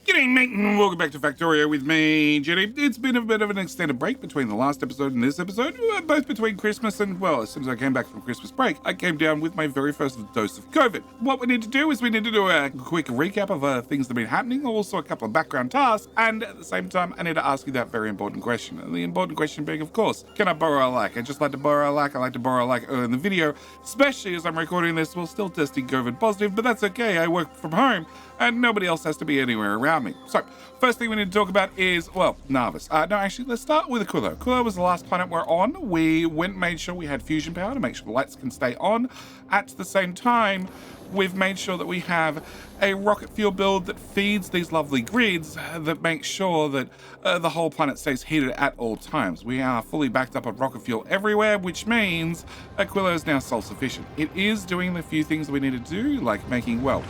G'day mate and welcome back to Factorio with me, Jenny. It's been a bit of an extended break between the last episode and this episode, both between Christmas and, well, as soon as I came back from Christmas break, I came down with my very first dose of COVID. What we need to do is we need to do a quick recap of things that have been happening, also a couple of background tasks, and at the same time, I need to ask you that very important question. And the important question being, of course, can I borrow a like? I just like to borrow a like. I like to borrow a like in the video, especially as I'm recording this while still testing COVID positive, but that's okay. I work from home and nobody else has to be anywhere around me. So, first thing we need to talk about is, well, Navis. No, actually, let's start with Aquilo. Aquilo was the last planet we're on. We went and made sure we had fusion power to make sure the lights can stay on. At the same time, we've made sure that we have a rocket fuel build that feeds these lovely grids that makes sure that the whole planet stays heated at all times. We are fully backed up on rocket fuel everywhere, which means Aquilo is now self-sufficient. It is doing the few things that we need to do, like making, well,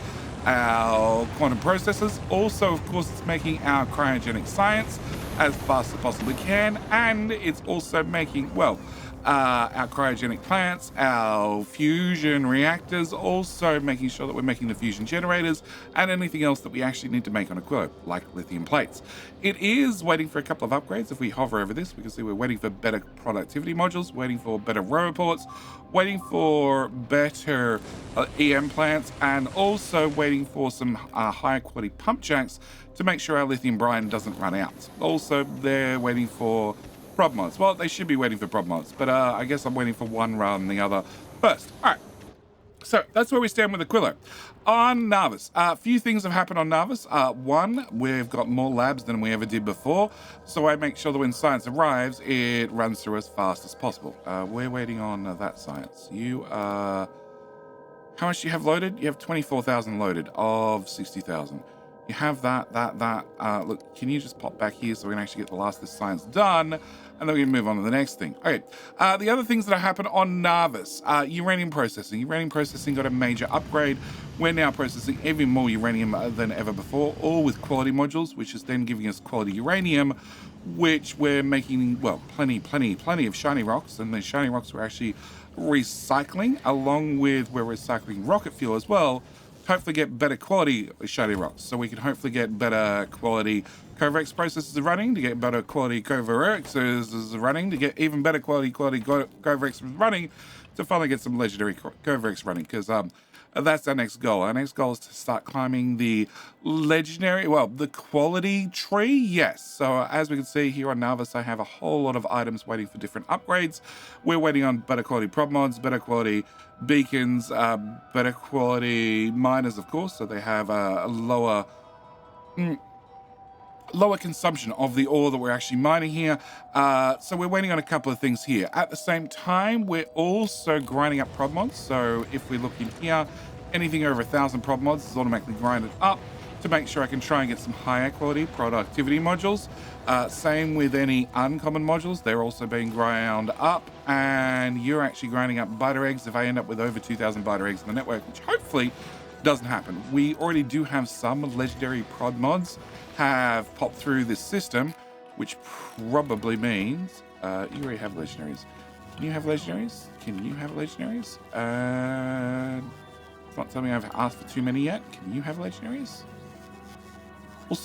our quantum processors. Also, of course, it's making our cryogenic science as fast as possibly can, and it's also making, well, our cryogenic plants, our fusion reactors, also making sure that we're making the fusion generators and anything else that we actually need to make on Aquilo, like lithium plates. It is waiting for a couple of upgrades. If we hover over this, we can see we're waiting for better productivity modules, waiting for better roboports, waiting for better EM plants, and also waiting for some higher quality pump jacks to make sure our lithium brine doesn't run out. Also, they're waiting for prob mods. Well, they should be waiting for prob mods, but I guess I'm waiting for one rather than the other first. All right. So that's where we stand with Aquilo. On Navis, a few things have happened on Navis. One, we've got more labs than we ever did before, so I make sure that when science arrives, it runs through as fast as possible. We're waiting on that science. You how much do you have loaded? You have 24,000 loaded of 60,000. You have that. Look, can you just pop back here so we can actually get the last of this science done, and then we can move on to the next thing. Okay, the other things that happened on Navis, uranium processing. Uranium processing got a major upgrade. We're now processing even more uranium than ever before, all with quality modules, which is then giving us quality uranium, which we're making, well, plenty of shiny rocks, and the shiny rocks we're actually recycling, along with we're recycling rocket fuel as well. Hopefully get better quality shiny rocks, so we can hopefully get better quality Covarex processes running, to get better quality Covarex running, to get even better quality Covarex running, to finally get some legendary Covarex running, because that's our next goal. Our next goal is to start climbing the legendary, well, the quality tree, yes. So as we can see here on Navis, I have a whole lot of items waiting for different upgrades. We're waiting on better quality prob mods, better quality beacons, better quality miners, of course, so they have a lower consumption of the ore that we're actually mining here. So we're waiting on a couple of things here. At the same time, we're also grinding up prob mods. So if we look in here, anything over 1,000 prob mods is automatically grinded up to make sure I can try and get some higher quality productivity modules. Same with any uncommon modules, they're also being ground up, and you're actually grinding up biter eggs if I end up with over 2,000 biter eggs in the network, which hopefully doesn't happen. We already do have some legendary prod mods have popped through this system, which probably means you already have legendaries. Can you have legendaries? Can you have legendaries? It's not something I've asked for too many yet. Can you have legendaries? We'll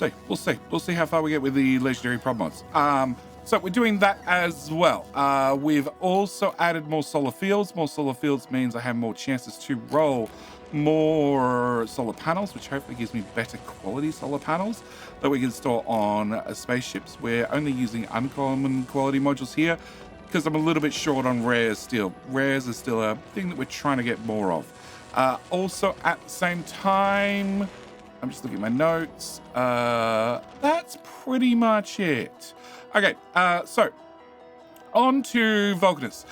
see how far we get with the legendary prod mods. So we're doing that as well. We've also added more solar fields. More solar fields means I have more chances to roll more solar panels, which hopefully gives me better quality solar panels that we can store on spaceships. We're only using uncommon quality modules here because I'm a little bit short on rares still. Rares is still a thing that we're trying to get more of. Also, at the same time, I'm just looking at my notes. That's pretty much it. Okay, so on to Vulcanus.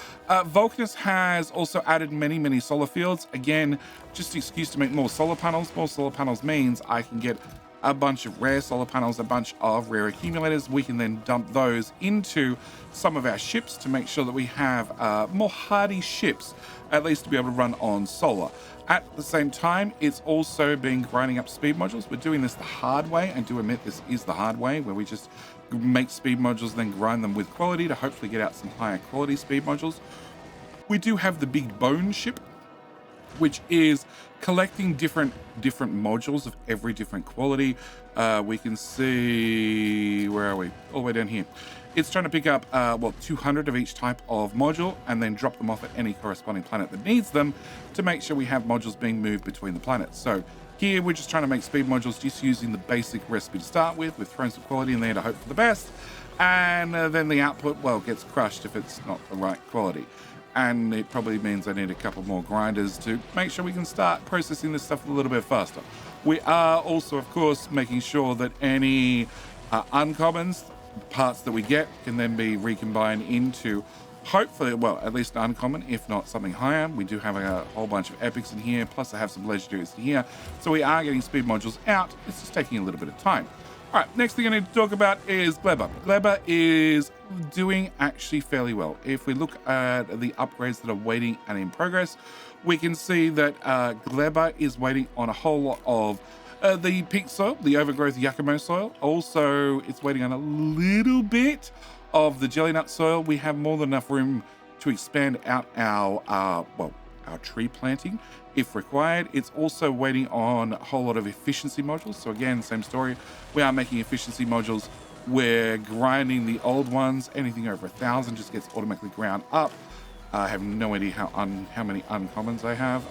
Vulcanus has also added many solar fields. Again, just an excuse to make more solar panels. More solar panels means I can get a bunch of rare solar panels, a bunch of rare accumulators. We can then dump those into some of our ships to make sure that we have more hardy ships, at least to be able to run on solar. At the same time, it's also been grinding up speed modules. We're doing this the hard way. I do admit this is the hard way, where we just make speed modules, then grind them with quality to hopefully get out some higher quality speed modules. We do have the big bone ship, which is collecting different modules of every different quality. We can see, where are we? All the way down here. It's trying to pick up 200 of each type of module and then drop them off at any corresponding planet that needs them to make sure we have modules being moved between the planets. So here we're just trying to make speed modules just using the basic recipe to start with throwing some quality in there to hope for the best, and then the output, well, gets crushed if it's not the right quality. And it probably means I need a couple more grinders to make sure we can start processing this stuff a little bit faster. We are also, of course, making sure that any uncommons, parts that we get, can then be recombined into hopefully, well, at least an uncommon, if not something higher. We do have a whole bunch of epics in here, plus I have some legendaries in here. So we are getting speed modules out. It's just taking a little bit of time. All right, next thing I need to talk about is Gleba. Gleba is doing actually fairly well. If we look at the upgrades that are waiting and in progress, we can see that Gleba is waiting on a whole lot of the pink soil, the overgrowth Yakimo soil. Also, it's waiting on a little bit of the jelly nut soil. We have more than enough room to expand out our tree planting if required. It's also waiting on a whole lot of efficiency modules. So again, same story. We are making efficiency modules. We're grinding the old ones. Anything over 1,000 just gets automatically ground up. I have no idea how many uncommons I have.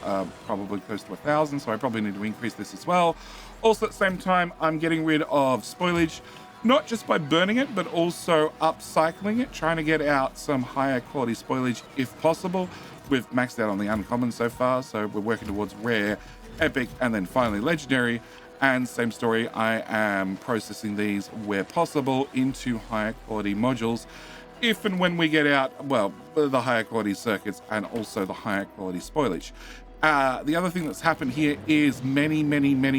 Probably close to 1,000, so I probably need to increase this as well. Also, at the same time, I'm getting rid of spoilage, not just by burning it, but also upcycling it, trying to get out some higher quality spoilage if possible. We've maxed out on the uncommon so far, so we're working towards rare, epic, and then finally legendary. And same story, I am processing these where possible into higher quality modules, if and when we get out, well, the higher quality circuits and also the higher quality spoilage. The other thing that's happened here is many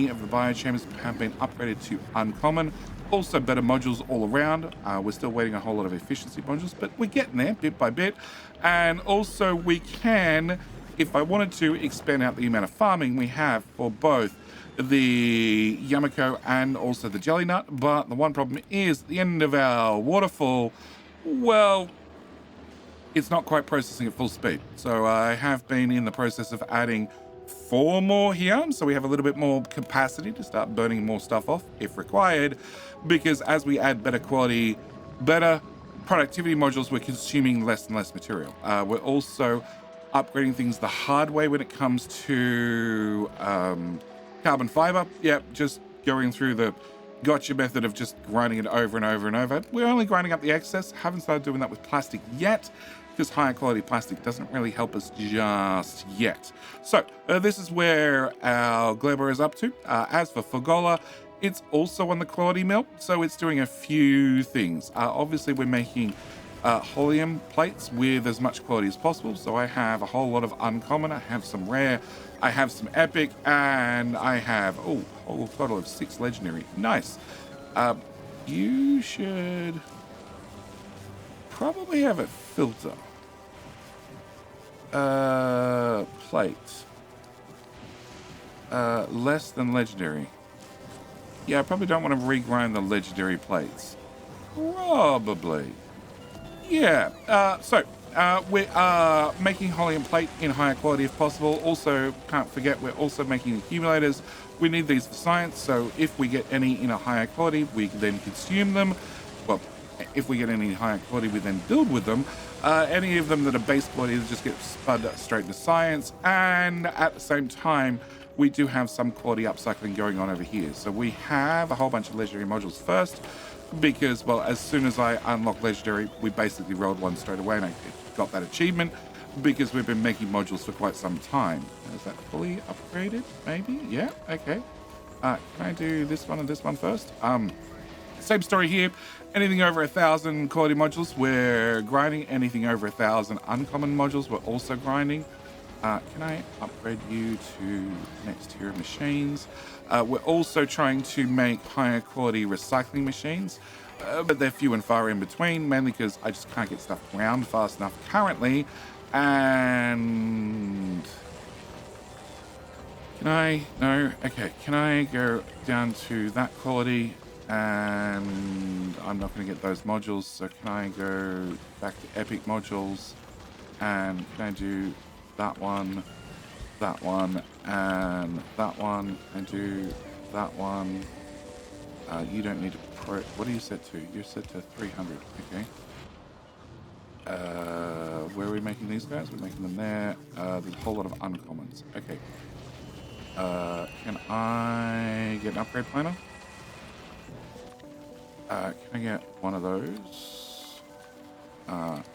of the biochambers have been upgraded to uncommon. Also better modules all around. We're still waiting a whole lot of efficiency modules, but we're getting there bit by bit. And also we can, if I wanted to, expand out the amount of farming we have for both the Yamako and also the jelly nut. But the one problem is the end of our waterfall, well, it's not quite processing at full speed. So I have been in the process of adding 4 more here, so we have a little bit more capacity to start burning more stuff off if required, because as we add better quality, better productivity modules, we're consuming less and less material. We're also upgrading things the hard way when it comes to carbon fiber. Yep, just going through the gotcha method of just grinding it over and over and over. We're only grinding up the excess. Haven't started doing that with plastic yet, because higher quality plastic doesn't really help us just yet. So this is where our Gleba is up to. As for Fogola, it's also on the quality mill, so it's doing a few things. Obviously, we're making holium plates with as much quality as possible. So I have a whole lot of uncommon, I have some rare, I have some epic, and I have, a whole total of 6 legendary. Nice. You should probably have a filter. Plate. Less than legendary. Yeah, I probably don't want to regrind the legendary plates. Probably. Yeah, so we are making holium plate in higher quality if possible. Also, can't forget, we're also making accumulators. We need these for science, so if we get any in a higher quality, we then consume them. Well, if we get any higher quality, we then build with them. Any of them that are base quality just get spud straight into science. And at the same time, we do have some quality upcycling going on over here. So we have a whole bunch of legendary modules first, because, well, as soon as I unlock legendary, we basically rolled one straight away, and I got that achievement because we've been making modules for quite some time. Is that fully upgraded? Maybe? Yeah, okay. Can I do this one and this one first? Same story here. Anything over 1,000 quality modules, we're grinding. Anything over 1,000 uncommon modules, we're also grinding. Can I upgrade you to next tier of machines? We're also trying to make higher quality recycling machines, but they're few and far in between, mainly because I just can't get stuff ground fast enough currently. And can I? No. Okay. Can I go down to that quality? And I'm not going to get those modules, so can I go back to epic modules? And can I do that one? that one, and that one, and do that one. You don't need to what are you set to? You're set to 300, okay. Where are we making these guys? We're making them there. There's a whole lot of uncommons. Okay. Can I get an upgrade planner? Can I get one of those?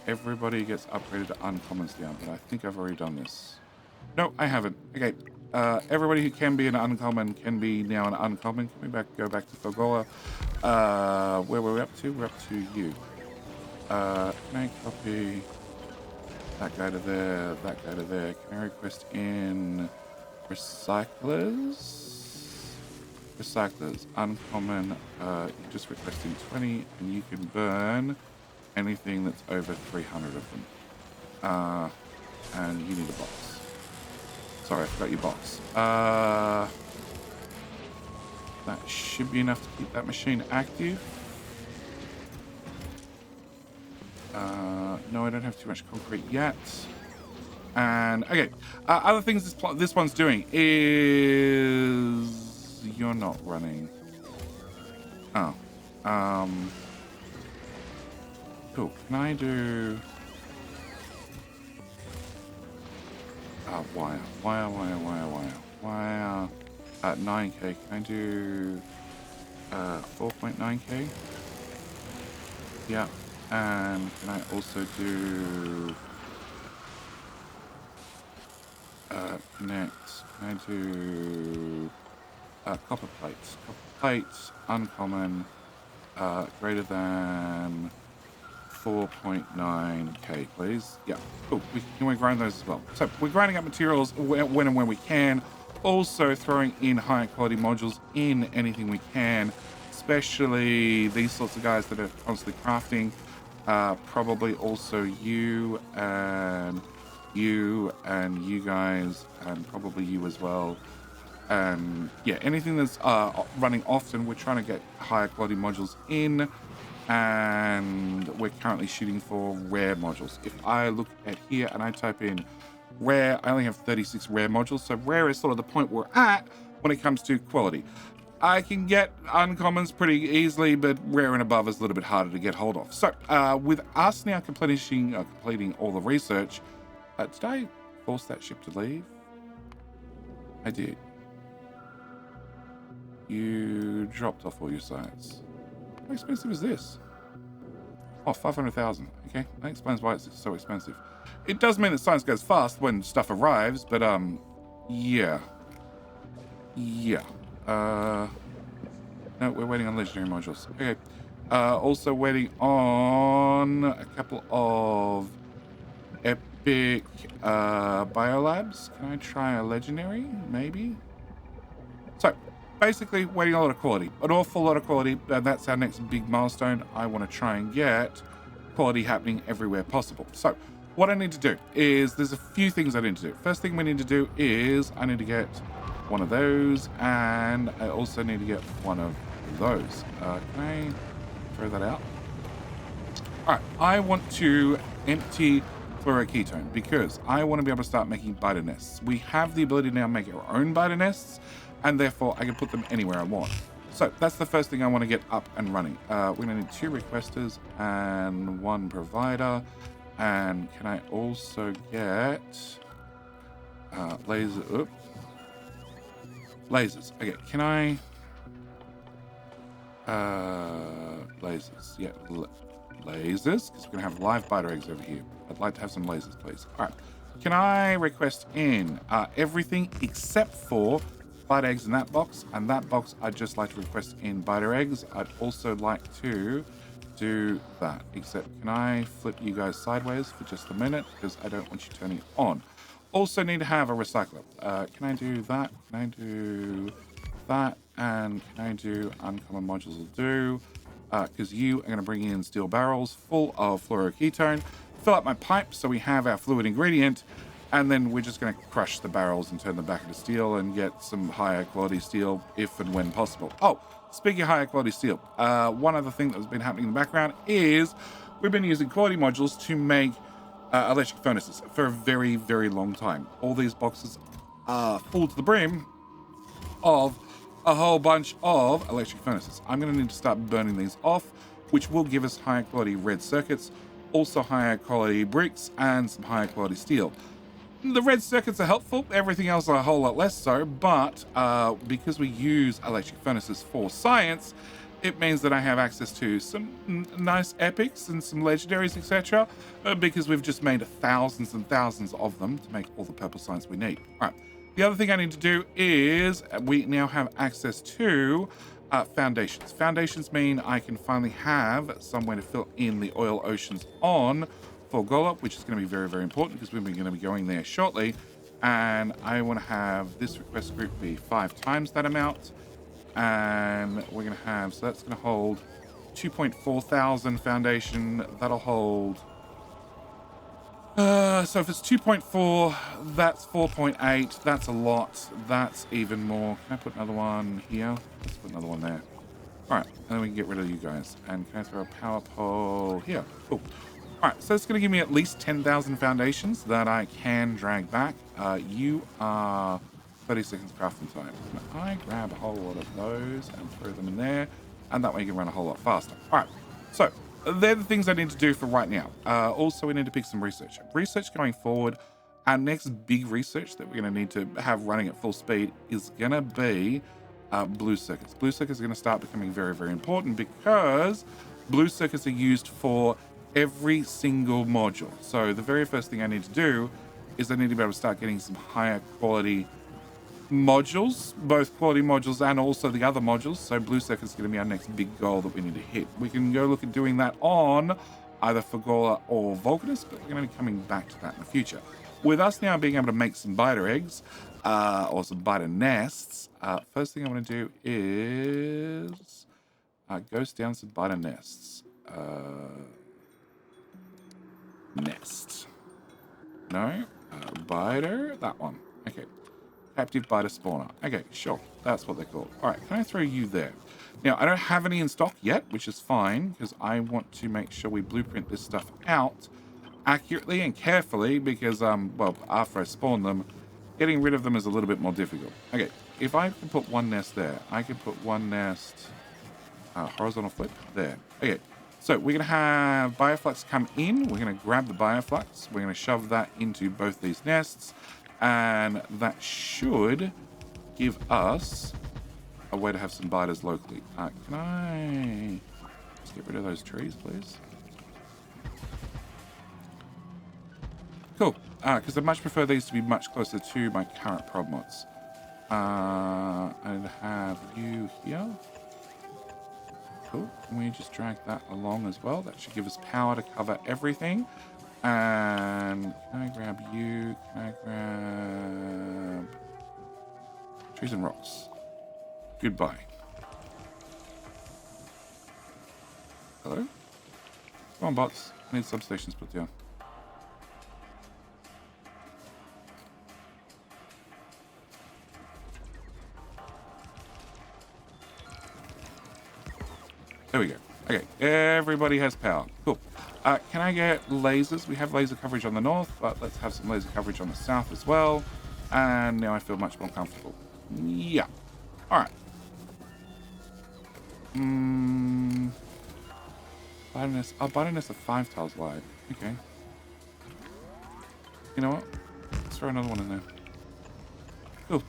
Everybody gets upgraded to uncommons down, but I think I've already done this. No, I haven't. Okay. Everybody who can be an uncommon can be now an uncommon. Can we go back to Fogola? Where were we up to? We're up to you. Can I copy that guy to there, that guy to there? Can I request in recyclers? Recyclers, uncommon, you're just requesting 20, and you can burn anything that's over 300 of them. And you need a box. Sorry, I forgot your box. That should be enough to keep that machine active. No, I don't have too much concrete yet. And, okay, other things this one's doing is... You're not running. Oh. Cool. Can I do... wire. 9k. Can I do 4.9k? Yeah. And can I also do connect? Can I do copper plates? Copper plates, uncommon, greater than 4.9k, please. Yeah, cool. Can we grind those as well? So we're grinding up materials when and when we can. Also throwing in high quality modules in anything we can, especially these sorts of guys that are constantly crafting. Probably also you and you guys, and probably you as well. And yeah, anything that's running often, we're trying to get higher quality modules in, and we're currently shooting for rare modules. If I look at here and I type in rare, I only have 36 rare modules, so rare is sort of the point we're at when it comes to quality. I can get uncommons pretty easily, but rare and above is a little bit harder to get hold of. So with us now completing all the research, did I force that ship to leave? I did. You dropped off all your science. How expensive is this? Oh, 500,000. Okay, that explains why it's so expensive. It does mean that science goes fast when stuff arrives, but yeah. No, we're waiting on legendary modules. Okay. Also waiting on a couple of epic biolabs. Can I try a legendary? Maybe. So basically waiting a lot of quality, an awful lot of quality. That's our next big milestone. I want to try and get quality happening everywhere possible. So what I need to do is, there's a few things I need to do. First thing we need to do is I need to get one of those, and I also need to get one of those. Can I throw that out? All right, I want to empty fluoroketone because I want to be able to start making biter nests. We have the ability to now make our own biter nests, and therefore I can put them anywhere I want. So that's the first thing I want to get up and running. We're going to need 2 requesters and 1 provider. And can I also get lasers? Okay, can I lasers? Yeah, lasers, because we're gonna have live biter eggs over here. I'd like to have some lasers, please. All right, can I request in everything except for biter eggs in that box, and that box I'd just like to request in biter eggs. I'd also like to do that, except can I flip you guys sideways for just a minute, because I don't want you turning it on. Also need to have a recycler. Can I do that? Can I do that? And can I do uncommon modules will do, because you are going to bring in steel barrels full of fluoroketone, fill up my pipe so we have our fluid ingredient, and then we're just going to crush the barrels and turn them back into steel and get some higher quality steel if and when possible. Oh, speaking of higher quality steel, one other thing that's been happening in the background is we've been using quality modules to make electric furnaces for a very, very long time. All these boxes full to the brim of a whole bunch of electric furnaces. I'm going to need to start burning these off, which will give us higher quality red circuits, also higher quality bricks, and some higher quality steel. The red circuits are helpful, everything else a whole lot less so, but because we use electric furnaces for science, it means that I have access to some nice epics and some legendaries, etc., because we've just made thousands and thousands of them to make all the purple science we need. All right. The other thing I need to do is we now have access to foundations. Foundations mean I can finally have somewhere to fill in the oil oceans on for Golub, which is going to be very, very important because we're going to be going there shortly. And I want to have this request group be 5 times that amount. And we're going to have, so that's going to hold 2.4 thousand foundation. That'll hold, so if it's 2.4, that's 4.8. That's a lot. That's even more. Can I put another one here? Let's put another one there. All right, and then we can get rid of you guys. And can I throw a power pole here? Cool. All right, so it's going to give me at least 10,000 foundations that I can drag back. You are 30 seconds crafting time. Can I grab a whole lot of those and throw them in there? And that way you can run a whole lot faster. All right, so they're the things I need to do for right now. Also, we need to pick some research. Research going forward, our next big research that we're going to need to have running at full speed is going to be blue circuits. Blue circuits are going to start becoming very, very important because blue circuits are used for every single module. So the very first thing I need to do is I need to be able to start getting some higher quality modules, both quality modules and also the other modules. So blue circuit is going to be our next big goal that we need to hit. We can go look at doing that on either Fagola or Vulcanus, but we're going to be coming back to that in the future. With us now being able to make some biter eggs, or some biter nests, first thing I want to do is ghost down some biter nests. Nest. No. Biter. That one. Okay. Captive biter spawner. Okay, sure. That's what they're called. All right, can I throw you there? Now, I don't have any in stock yet, which is fine, because I want to make sure we blueprint this stuff out accurately and carefully, because, well, after I spawn them, getting rid of them is a little bit more difficult. Okay, if I can put one nest there, I can put one nest, horizontal flip, there. Okay, so we're going to have bioflux come in. We're going to grab the bioflux. We're going to shove that into both these nests. And that should give us a way to have some biters locally. Can I just get rid of those trees, please? Cool. Because I much prefer these to be much closer to my current prob mods. And have you here. Cool. Can we just drag that along as well? That should give us power to cover everything. And can I grab you? Can I grab trees and rocks? Goodbye. Hello? Come on, bots. I need substations put down. There we go. Okay, everybody has power. Cool. Can I get lasers? We have laser coverage on the north, but let's have some laser coverage on the south as well. And now I feel much more comfortable. Yeah. All right. Bitiness of 5 tiles wide. Okay. You know what? Let's throw another one in there. Cool.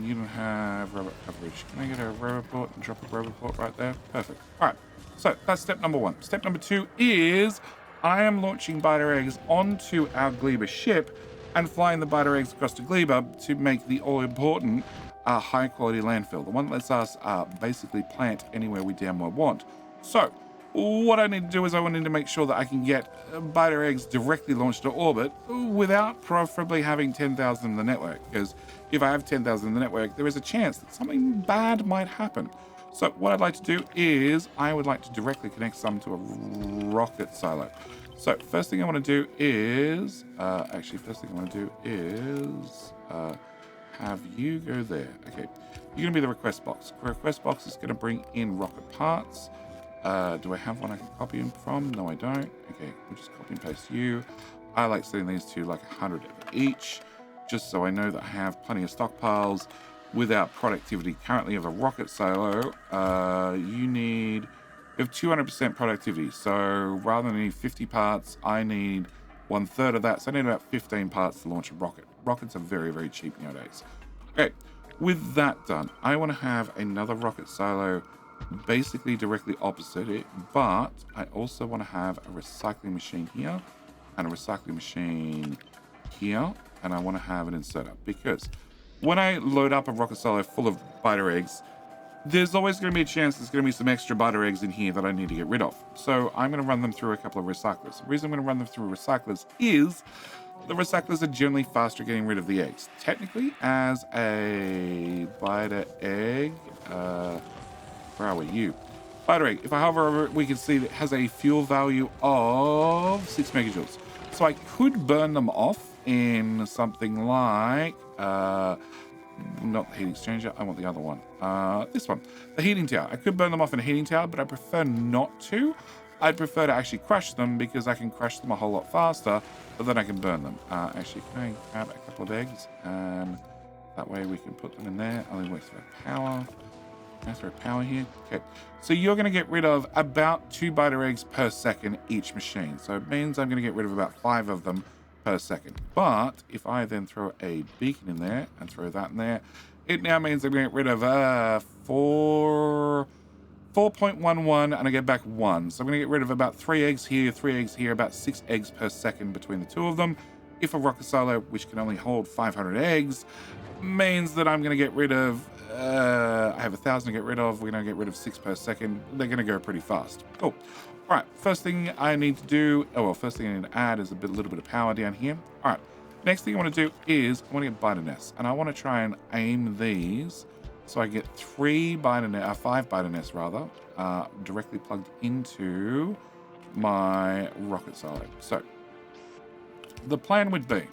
You don't have robot coverage. Can I get a robot port and drop a robot port right there? Perfect. All right. So that's step number 1. Step number 2 is I am launching biter eggs onto our Gleba ship and flying the biter eggs across to Gleba to make the all-important high-quality landfill. The one that lets us basically plant anywhere we damn well want. So what I need to do is I need to make sure that I can get biter eggs directly launched to orbit without preferably having 10,000 in the network. Because if I have 10,000 in the network, there is a chance that something bad might happen. So what I'd like to do is I would like to directly connect some to a rocket silo. So first thing I want to do is, have you go there. Okay, you're going to be the request box. The request box is going to bring in rocket parts. Do I have one I can copy them from? No, I don't. Okay, we'll just copy and paste you. I like setting these to like 100 each, just so I know that I have plenty of stockpiles without productivity currently of a rocket silo. You have 200% productivity. So rather than need 50 parts, I need 1/3 of that. So I need about 15 parts to launch a rocket. Rockets are very, very cheap nowadays. Okay, with that done, I want to have another rocket silo basically directly opposite it, but I also want to have a recycling machine here and a recycling machine here, and I want to have an inserter because when I load up a rocket silo full of biter eggs, there's always going to be a chance there's going to be some extra biter eggs in here that I need to get rid of. So I'm going to run them through a couple of recyclers. The reason I'm going to run them through recyclers is the recyclers are generally faster at getting rid of the eggs. Technically, as a biter egg, where are we? You. Biter egg. If I hover over it, we can see that it has a fuel value of 6 megajoules. So I could burn them off in something like, not the heat exchanger, I want the other one. This one, the heating tower. I could burn them off in a heating tower, but I prefer not to. I'd prefer to actually crush them because I can crush them a whole lot faster, but then I can burn them. Actually, can I grab a couple of eggs? And that way we can put them in there. Only waste of power. Can I throw power here? Okay. So you're going to get rid of about 2 biter eggs per second each machine. So it means I'm going to get rid of about 5 of them per second. But if I then throw a beacon in there and throw that in there, it now means I'm going to get rid of 4.11 and I get back 1. So I'm going to get rid of about 3 eggs here, 3 eggs here, about 6 eggs per second between the two of them. If a rocket silo, which can only hold 500 eggs, means that I'm going to get rid of, I have 1,000 to get rid of, we're going to get rid of 6 per second. They're going to go pretty fast. Cool. All right, first thing I need to do, first thing I need to add is a little bit of power down here. All right, next thing I want to do is I want to get biter nests, and I want to try and aim these so I get 5 biter nests rather, directly plugged into my rocket silo. So the plan would be,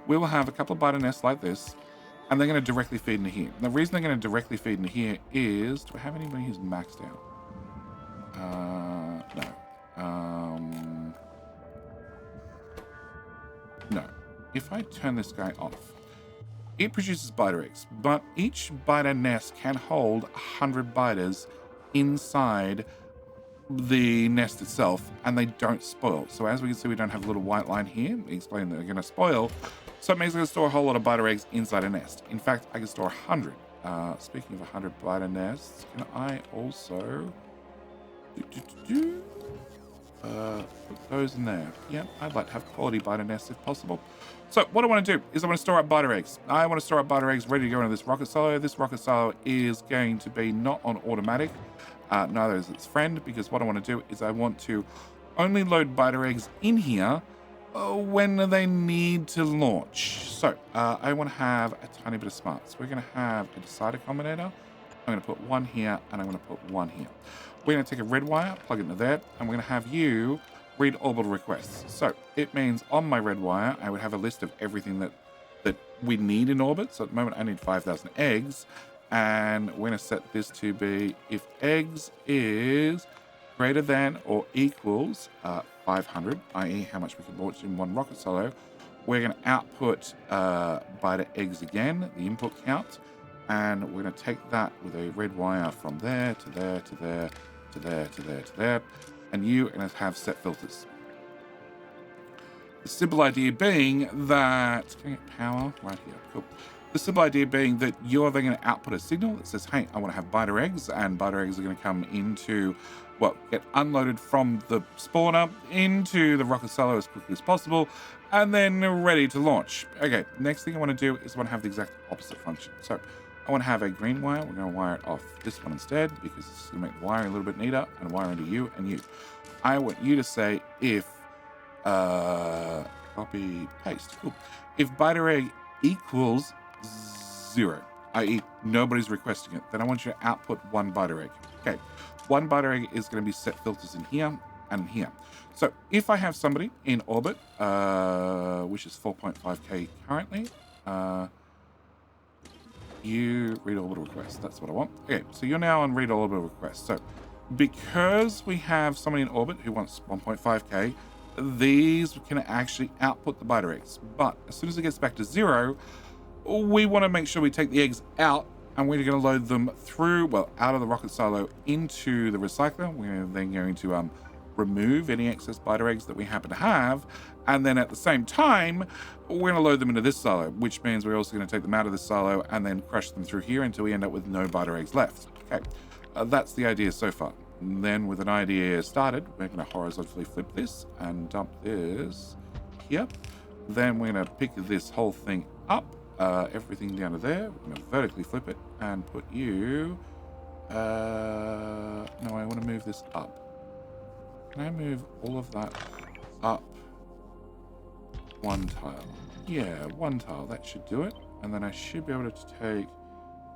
we will have a couple of biter nests like this, and they're going to directly feed into here. And the reason they're going to directly feed into here is, do I have anybody who's maxed out? No. No. If I turn this guy off, it produces biter eggs, but each biter nest can hold 100 biters inside the nest itself, and they don't spoil. So as we can see, we don't have a little white line here explaining that they're going to spoil. So it means I can store a whole lot of biter eggs inside a nest. In fact, I can store 100. Speaking of 100 biter nests, can I also put those in there? Yeah, I'd like to have quality biter nests if possible. So what I want to do is I want to store up biter eggs. I want to store up biter eggs ready to go into this rocket silo. This rocket silo is going to be not on automatic. Neither is its friend, because what I want to do is I want to only load biter eggs in here when they need to launch. So I want to have a tiny bit of smarts. We're going to have a decider combinator. I'm going to put one here, and I'm going to put one here. We're going to take a red wire, plug it into there, and we're going to have you read orbital requests. So it means on my red wire, I would have a list of everything that we need in orbit. So at the moment, I need 5,000 eggs, and we're going to set this to be if eggs is greater than or equals 500, i.e. how much we can launch in one rocket silo. We're going to output biter eggs again, the input count, and we're going to take that with a red wire from there to there to there to there to there to there, and you are going to have set filters. The simple idea being that, can I get power right here? Cool. The simple idea being that you're then going to output a signal that says, hey, I want to have biter eggs, and biter eggs are going to come into, get unloaded from the spawner into the rocket silo as quickly as possible, and then ready to launch. Okay, next thing I want to do is I want to have the exact opposite function. So I want to have a green wire. We're going to wire it off this one instead, because it's going to make the wiring a little bit neater, and wire into you and you. I want you to say if, copy, paste, cool. If biter egg equals 0, i.e. nobody's requesting it, then I want you to output 1 biter egg. Okay, 1 biter egg is going to be set filters in here and here. So if I have somebody in orbit, which is 4.5k currently, you read orbital request. That's what I want. Okay, so you're now on read orbital request. So because we have somebody in orbit who wants 1.5k, these can actually output the biter eggs. But as soon as it gets back to 0, we want to make sure we take the eggs out, and we're going to load them through, well, out of the rocket silo into the recycler. We're then going to remove any excess biter eggs that we happen to have, and then at the same time, we're going to load them into this silo, which means we're also going to take them out of this silo and then crush them through here until we end up with no biter eggs left. Okay, that's the idea so far. And then with an idea started, we're going to horizontally flip this and dump this here. Then we're going to pick this whole thing up, everything down to there. We're going to vertically flip it and put you... no, I want to move this up. Can I move all of that up one tile? Yeah, one tile. That should do it. And then I should be able to take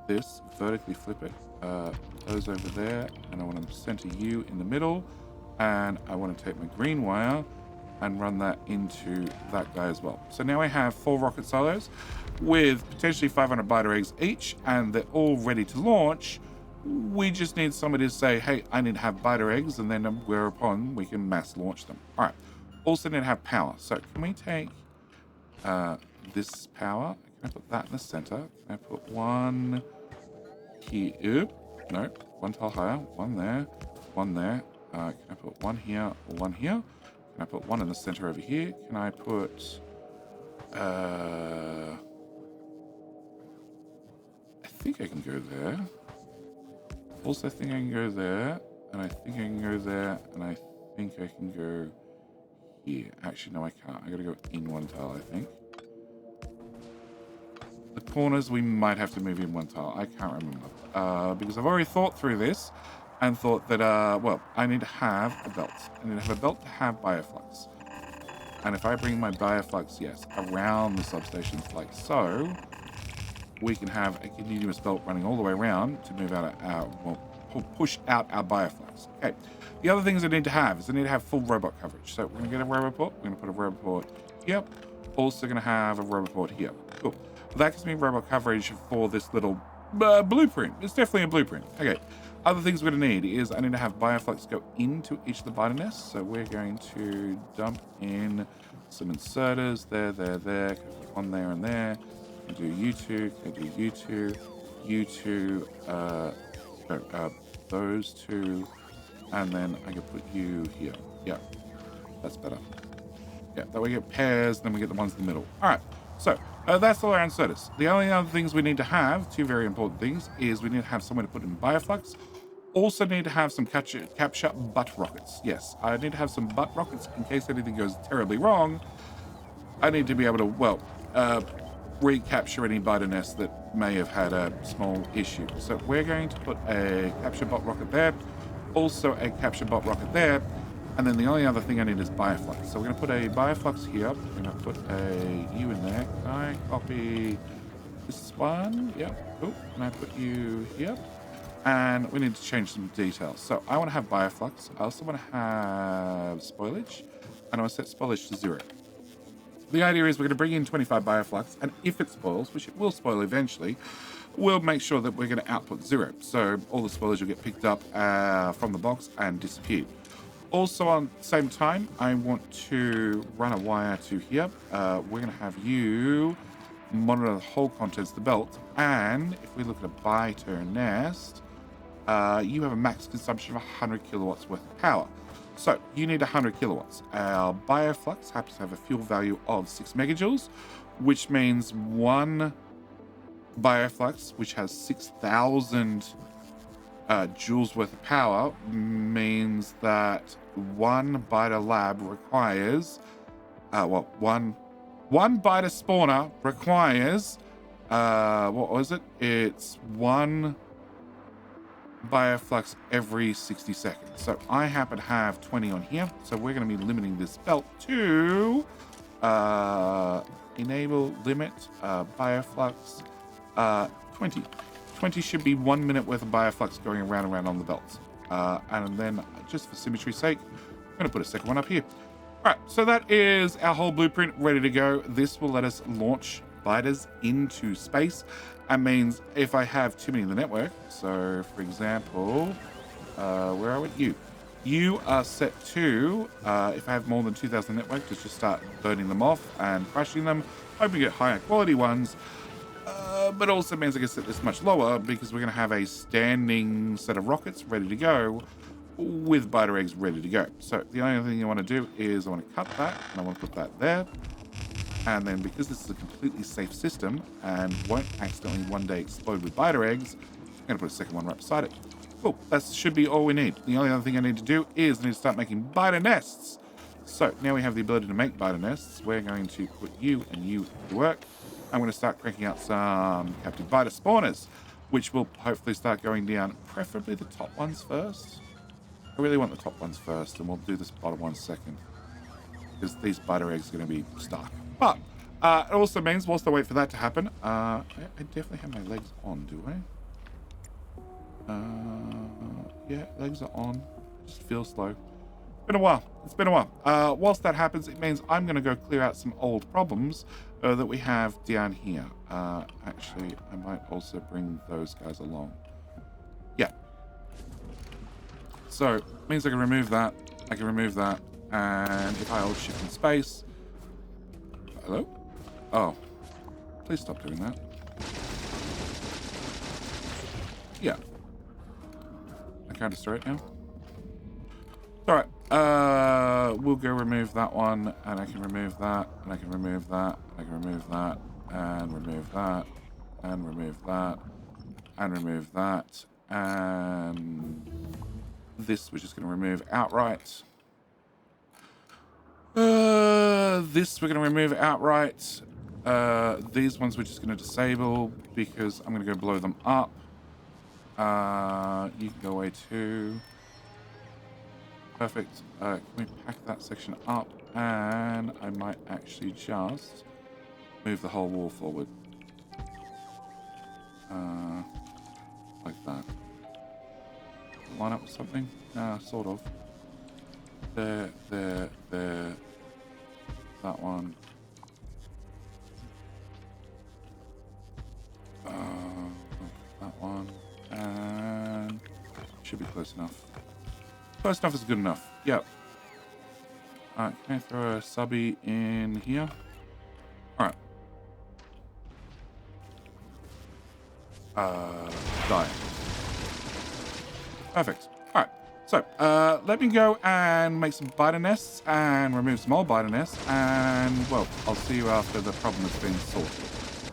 this, vertically flip it, those over there, and I want to center you in the middle, and I want to take my green wire and run that into that guy as well. So now I have 4 rocket silos with potentially 500 biter eggs each, and they're all ready to launch. We just need somebody to say, hey, I need to have biter eggs, and then whereupon we can mass launch them. All right. Also need to have power. So can we take this power? Can I put that in the center? Can I put one here? No, one tile higher. One there. One there. Can I put one here? One here. Can I put one in the center over here? Can I put... I think I can go there. Also think I can go there, and I think I can go there, and I think I can go here. Actually, no, I can't. I gotta go in one tile, I think. The corners, we might have to move in one tile. I can't remember. Because I've already thought through this and thought that, well, I need to have a belt. I need to have a belt to have bioflux. And if I bring my bioflux, yes, around the substations like so, we can have a continuous belt running all the way around to move out our, well, push out our bioflux. Okay. The other things I need to have is I need to have full robot coverage. So we're going to get a robot port. We're going to put a robot port here. Also going to have a robot port here. Cool. That gives me robot coverage for this little blueprint. It's definitely a blueprint. Okay. Other things we're going to need is I need to have bioflux go into each of the biter nests. So we're going to dump in some inserters there. One there and there. Can do you two, can do you two, those two, and then I can put you here. Yeah, that's better. Yeah, that way we get pairs, then we get the ones in the middle. All right, so that's all our inserters. The only other things we need to have, 2 very important things, is we need to have somewhere to put in bioflux. Also need to have some capture butt rockets. Yes, I need to have some butt rockets in case anything goes terribly wrong. I need to be able to, well, recapture any biter nests that may have had a small issue. So we're going to put a capture bot rocket there, also a capture bot rocket there, and then the only other thing I need is bioflux. So we're going to put a bioflux here. We're going to put a you in there. Can I copy this one? Yep. Cool. Can I put you here? And we need to change some details. So I want to have bioflux. I also want to have spoilage, and I want to set spoilage to 0. The idea is we're going to bring in 25 bioflux, and if it spoils, which it will spoil eventually, we'll make sure that we're going to output 0. So all the spoilage will get picked up from the box and disappeared. Also, on the same time, I want to run a wire to here. We're going to have you monitor the whole contents of the belt, and if we look at a biter nest, you have a max consumption of 100 kilowatts worth of power. So you need 100 kilowatts. Our bioflux happens to have a fuel value of 6 megajoules, which means one bioflux, which has 6,000 joules worth of power, means that one biter lab requires, one biter spawner requires, what was it? It's one bioflux every 60 seconds. So I happen to have 20 on here. So we're going to be limiting this belt to enable limit bioflux 20. 20 should be 1 minute worth of bioflux going around and around on the belts. And then just for symmetry's sake, I'm going to put a second one up here. All right, so that is our whole blueprint ready to go. This will let us launch biters into space. That means if I have too many in the network, so for example, where are we? You are set to, if I have more than 2,000 network, just start burning them off and crushing them. Hoping to get higher quality ones. but also means I can set this much lower because we're going to have a standing set of rockets ready to go with biter eggs ready to go. So the only thing you want to do is I want to cut that and I want to put that there. And then because this is a completely safe system and won't accidentally one day explode with biter eggs, I'm going to put a second one right beside it. Cool, that should be all we need. The only other thing I need to do is I need to start making biter nests. So now we have the ability to make biter nests. We're going to put you and you to work. I'm going to start cranking out some captive biter spawners, which will hopefully start going down, preferably the top ones first. I really want the top ones first, and we'll do this bottom one second, because these biter eggs are going to be stuck. But it also means, whilst I wait for that to happen, I definitely have my legs on, do I? Yeah, legs are on. Just feel slow. It's been a while. It's been a while. Whilst that happens, it means I'm going to go clear out some old problems that we have down here. Actually, I might also bring those guys along. Yeah. So, it means I can remove that. I can remove that. And if I hold shift in space... Hello? Oh. Please stop doing that. Yeah. I can't destroy it now. Alright. We'll go remove that one, and I can remove that, and I can remove that, and I can remove that, and remove that, and remove that, and remove that, and this we're just going to remove outright. This we're going to remove outright. These ones we're just going to disable because I'm going to go blow them up. You can go away too. Perfect. Can we pack that section up? And I might actually just move the whole wall forward. Like that. Line up with something? Sort of. There. That one. That one. And should be close enough. Close enough is good enough. Yep. Alright, can I throw a subby in here? Alright. Die. Perfect. Alright. So, let me go and make some biter nests and remove some old biter nests, and, well, I'll see you after the problem has been sorted.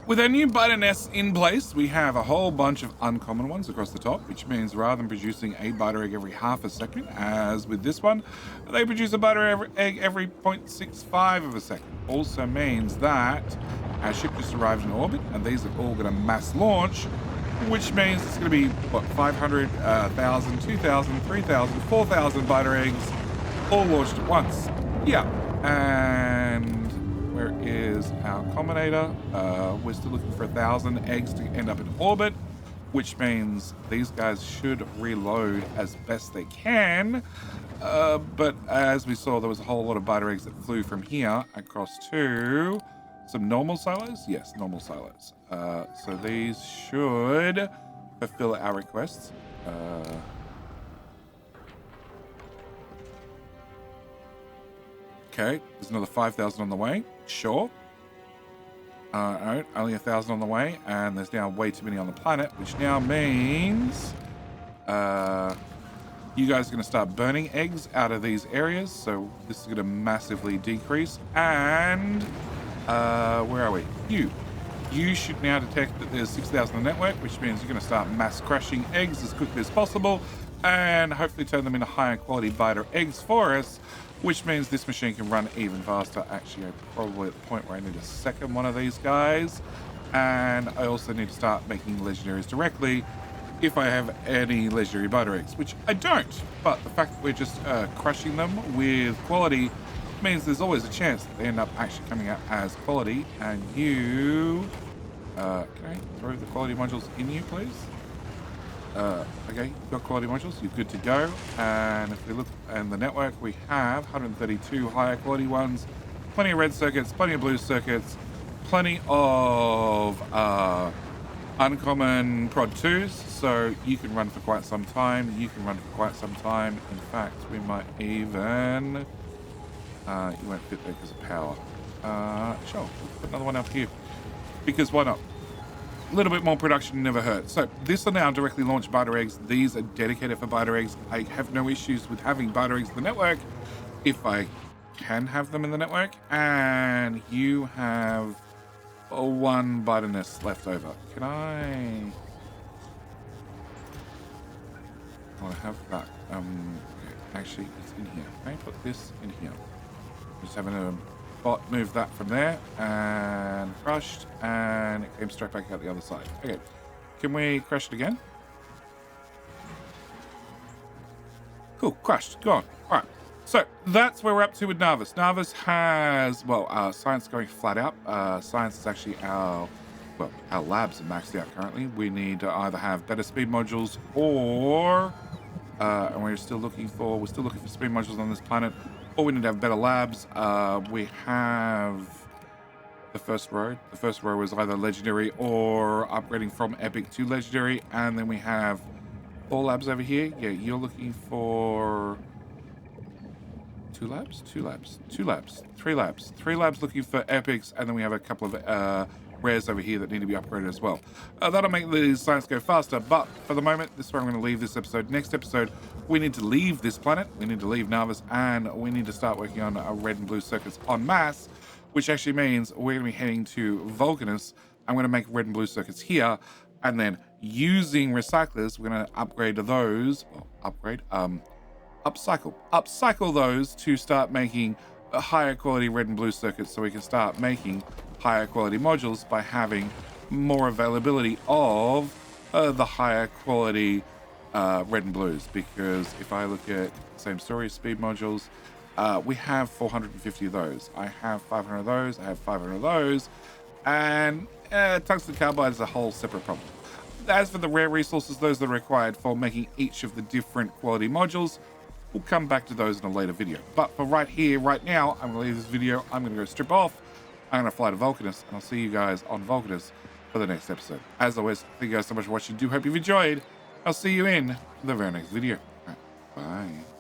With our new biter nests in place, we have a whole bunch of uncommon ones across the top, which means rather than producing a biter egg every half a second, as with this one, they produce a biter egg every 0.65 of a second. Also means that our ship just arrived in orbit, and these are all going to mass launch, which means it's going to be, what, 500, 1,000, 2,000, 3,000, 4,000 biter eggs all launched at once. Yeah, and where is our combinator? We're still looking for 1,000 eggs to end up in orbit, which means these guys should reload as best they can. But as we saw, there was a whole lot of biter eggs that flew from here across to some normal silos. Yes, normal silos. So these should fulfill our requests. Okay, there's another 5,000 on the way. Sure. Alright, only 1,000 on the way, and there's now way too many on the planet, which now means you guys are going to start burning eggs out of these areas, so this is going to massively decrease. And where are we? You should now detect that there's 6,000 on the network, which means you're going to start mass crushing eggs as quickly as possible, and hopefully turn them into higher quality biter eggs for us, which means this machine can run even faster. Actually, I'm probably at the point where I need a second one of these guys. And I also need to start making legendaries directly if I have any legendary biter eggs, which I don't. But the fact that we're just crushing them with quality means there's always a chance that they end up actually coming out as quality. And you... can I throw the quality modules in you, please? Okay, you've got quality modules, you're good to go. And if we look in the network, we have 132 higher quality ones, plenty of red circuits, plenty of blue circuits, plenty of uncommon prod 2s, so you can run for quite some time. In fact, we might even... you won't fit there because of power. Sure, we'll put another one up here. Because why not? A little bit more production never hurts. So this are now directly launched biter eggs. These are dedicated for biter eggs. I have no issues with having biter eggs in the network if I can have them in the network. And you have one biter nest left over. Can I want to have that? Okay. Actually, it's in here. Can I put this in here? Just having a bot move that from there and crushed, and it came straight back out the other side. Okay, can we crush it again? Cool, crushed, gone. All right, so that's where we're up to with Navis. Navis has, well, science going flat out. Science is actually our labs are maxed out currently. We need to either have better speed modules or, and we're still looking for speed modules on this planet, or we need to have better labs. We have the first row. The first row is either legendary or upgrading from epic to legendary, and then we have 4 labs over here. Yeah, you're looking for 2 labs, 2 labs, 2 labs, 3 labs, 3 labs looking for epics, and then we have a couple of rares over here that need to be upgraded as well. That'll make the science go faster, but for the moment, this is where I'm going to leave this episode. Next episode, we need to leave this planet, we need to leave Navis, and we need to start working on red and blue circuits en masse, which actually means we're going to be heading to Vulcanus. I'm going to make red and blue circuits here, and then using recyclers, we're going to upgrade those, upcycle those to start making a higher quality red and blue circuits, so we can start making higher quality modules by having more availability of the higher quality red and blues. Because if I look at same story speed modules, we have 450 of those. I have 500 of those. I have 500 of those, and tungsten carbide is a whole separate problem. As for the rare resources, those that are required for making each of the different quality modules, we'll come back to those in a later video. But for right here, right now, I'm going to leave this video. I'm going to go strip off. I'm going to fly to Vulcanus, and I'll see you guys on Vulcanus for the next episode. As always, thank you guys so much for watching. Do hope you've enjoyed. I'll see you in the very next video. All right, bye.